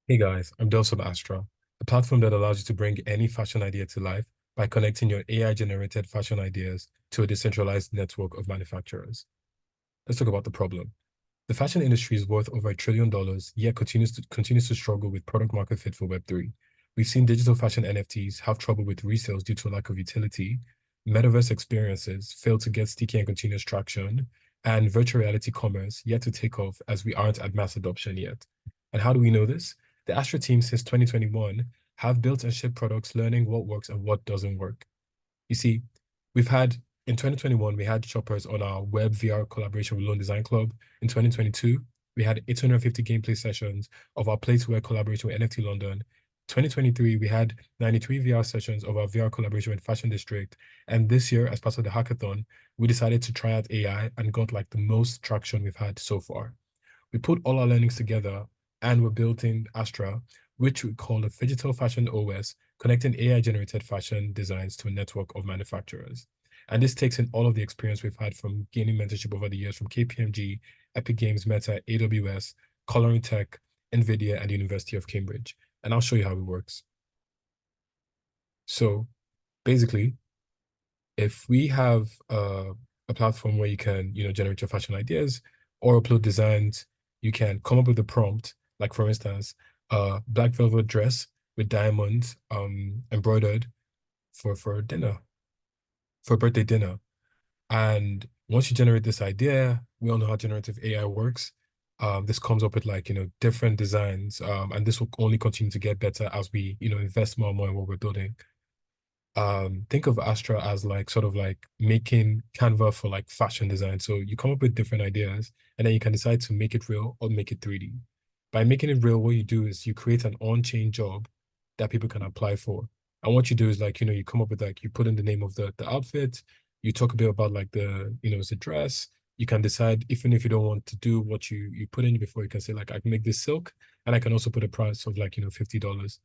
Hey guys, I'm Dels from Astra, a platform that allows you to bring any fashion idea to life by connecting your AI-generated fashion ideas to a decentralized network of manufacturers. Let's talk about the problem. The fashion industry is worth over $1 trillion, yet continues to struggle with product market fit for Web3. We've seen digital fashion NFTs have trouble with resales due to a lack of utility, metaverse experiences fail to get sticky and continuous traction, and virtual reality commerce yet to take off as we aren't at mass adoption yet. And how do we know this? The Astra team since 2021 have built and shipped products learning what works and what doesn't work. You see, we've had in 2021, we had shoppers on our web VR collaboration with Lone Design Club. In 2022, we had 850 gameplay sessions of our Play-to-Wear collaboration with NFT London. 2023, we had 93 VR sessions of our VR collaboration with Fashion District. And this year, as part of the hackathon, we decided to try out AI and got like the most traction we've had so far. We put all our learnings together and we're building Astra, which we call a digital fashion OS, connecting AI-generated fashion designs to a network of manufacturers. And this takes in all of the experience we've had from gaining mentorship over the years from KPMG, Epic Games, Meta, AWS, Coloring Tech, NVIDIA, and the University of Cambridge. And I'll show you how it works. So basically, if we have a platform where you can, generate your fashion ideas or upload designs, you can come up with a prompt, like for instance, a black velvet dress with diamonds embroidered for dinner, for birthday dinner. And once you generate this idea, we all know how generative AI works. This comes up with like, different designs. And this will only continue to get better as we, invest more and more in what we're building. Think of Astra as like sort of like making Canva for like fashion design. So you come up with different ideas and then you can decide to make it real or make it 3D. By making it real, what you do is you create an on-chain job that people can apply for. And what you do is like, you come up with like you put in the name of the outfit, you talk a bit about like it's a dress. You can decide, even if you don't want to do what you put in before, you can say like I can make this silk and I can also put a price of like, $50.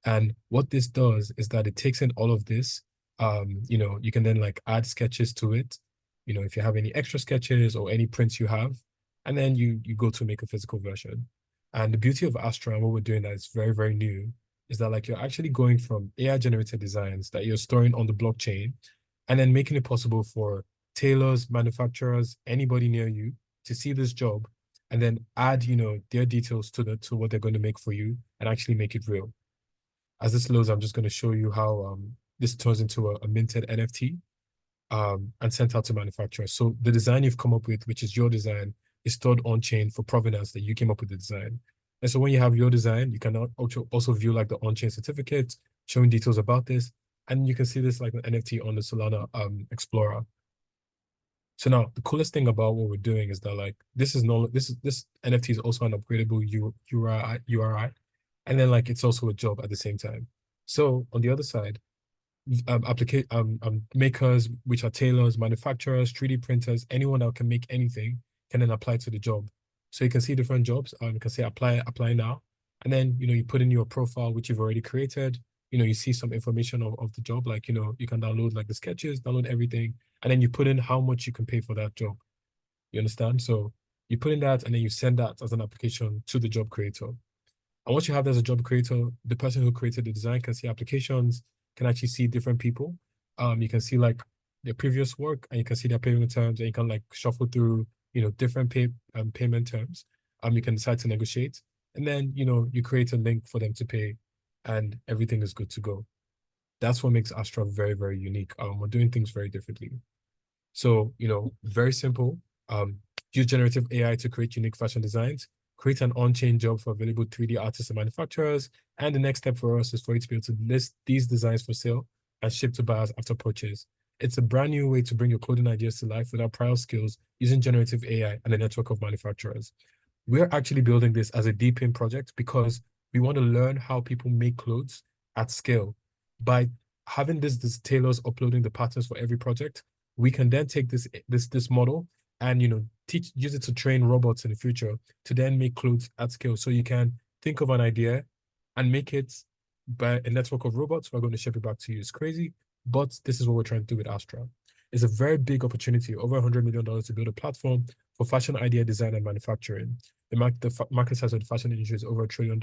And what this does is that it takes in all of this. You can then like add sketches to it. If you have any extra sketches or any prints you have, and then you go to make a physical version. And the beauty of Astra and what we're doing that is very, very new is that like you're actually going from AI generated designs that you're storing on the blockchain and then making it possible for tailors, manufacturers, anybody near you to see this job and then add, their details to what they're going to make for you and actually make it real. As this loads, I'm just going to show you how this turns into a minted NFT and sent out to manufacturers. So the design you've come up with, which is your design, is stored on chain for provenance that you came up with the design. And so when you have your design, you can also view like the on-chain certificate, showing details about this. And you can see this like an NFT on the Solana Explorer. So now the coolest thing about what we're doing is that like this NFT is also an upgradable URI, and then like it's also a job at the same time. So on the other side, makers, which are tailors, manufacturers, 3D printers, anyone that can make anything can then apply to the job. So you can see different jobs. You can say apply now, and then you put in your profile which you've already created. You see some information of the job, like you can download like the sketches, download everything, and then you put in how much you can pay for that job. You understand? So you put in that, and then you send that as an application to the job creator. And once you have that as a job creator, the person who created the design can see applications, can actually see different people. You can see like their previous work and you can see their payment terms and you can like shuffle through, different payment terms. You can decide to negotiate and then, you create a link for them to pay and everything is good to go. That's what makes Astra very, very unique. We're doing things very differently. So, very simple. Use generative AI to create unique fashion designs, create an on-chain job for available 3D artists and manufacturers. And the next step for us is for you to be able to list these designs for sale and ship to buyers after purchase. It's a brand new way to bring your clothing ideas to life without prior skills using generative AI and a network of manufacturers. We're actually building this as a DePIN project because we want to learn how people make clothes at scale. By having this tailors uploading the patterns for every project, we can then take this model and use it to train robots in the future to then make clothes at scale. So you can think of an idea and make it by a network of robots who are going to ship it back to you. It's crazy, but this is what we're trying to do with Astra. It's a very big opportunity, over $100 million to build a platform for fashion idea design and manufacturing. The market size of the fashion industry is over $1 trillion.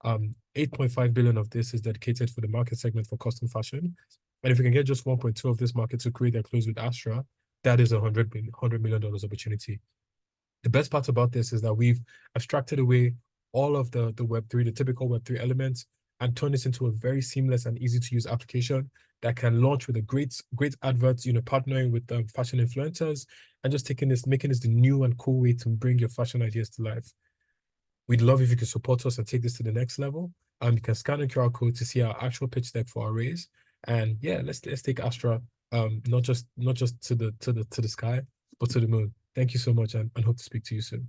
8.5 billion of this is dedicated for the market segment for custom fashion. And if we can get just 1.2 of this market to create their clothes with Astra, that is $100 million opportunity. The best part about this is that we've abstracted away all of the Web3, the typical Web3 elements, and turned this into a very seamless and easy to use application that can launch with a great adverts, partnering with fashion influencers and just making this the new and cool way to bring your fashion ideas to life. We'd love if you could support us and take this to the next level. You can scan the QR code to see our actual pitch deck for our raise. And yeah, let's take Astra not just to the sky, but to the moon. Thank you so much and hope to speak to you soon.